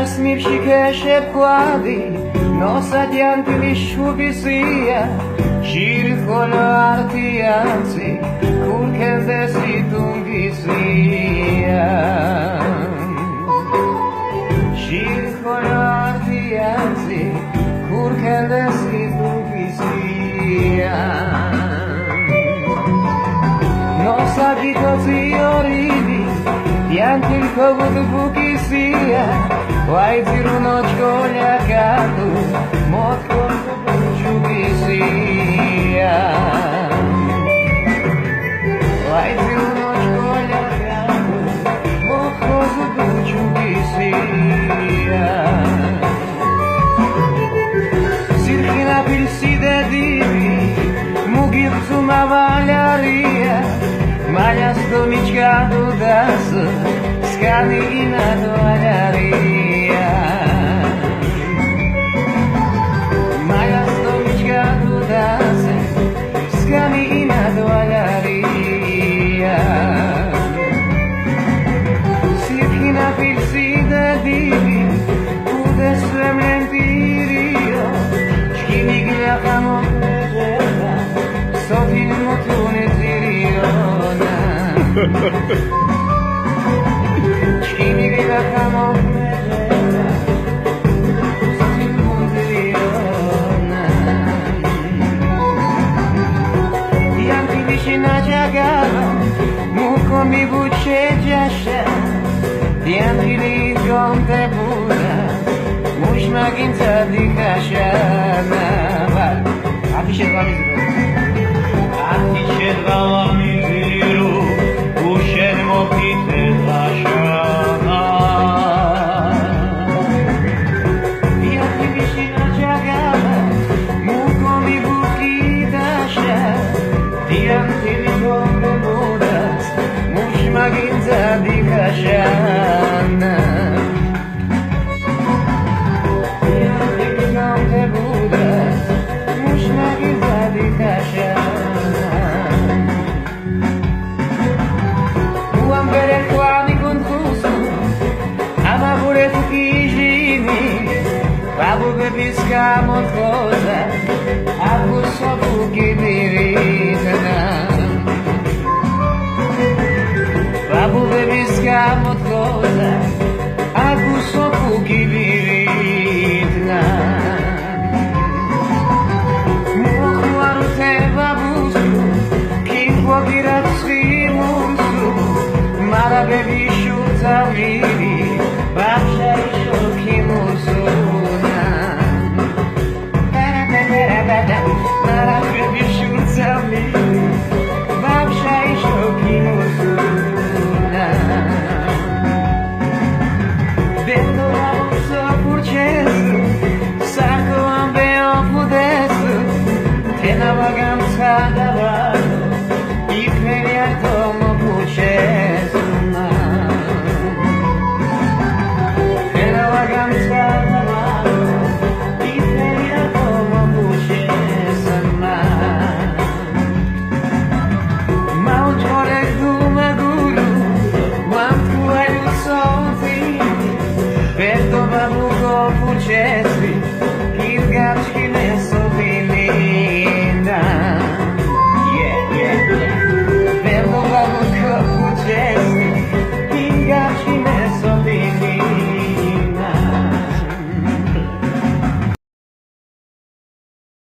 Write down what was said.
Nasmívši keše pquadi, nosa dianti visciubisia, Shir artianzi, kurken desitungisia. Shir artianzi, kurken desitungisia. Nosa gitoziorini, dianti il kovud bukisia, Vai zirunočko ljakalu, motko čubisia. Vai zirunočko ljakalu, motko čubisia. Sirhina pilside divi, mugircu mavaljaria, Maljas domička dudas, skani i na dovaljaria. Maljas domička dudas, skani i na dovaljaria. Sirhina pilside divi, ude svem lentirio, Škini gljakamo prežena, sotin motune ziriona. Škini gljakamo prežena, sotin motiriona. Dianti višina čagava, muko mi buče ġaxa, Dianti li konte buda, mux ma ginta di kaxana. Għati xedwa miziru, għati xedwa miziru, u xedmo pite kaxana. Dianti višina ġagava, muko mi buki daxa, Dianti li konte buda, mux ma ginta di kaxana. Piscamo cosa, a gusto buchi di vita. Babu piscamo cosa, a gusto buchi di vita. Mukhwaru te babusu, ki pogiratsi musu, mara bebi shuta miri, babsha ishoki musu. Mara bebi shuta miri, babsha ishoki musu. Dentro la bolsa purcesu, sacco ambeo pudesu, te na vaganza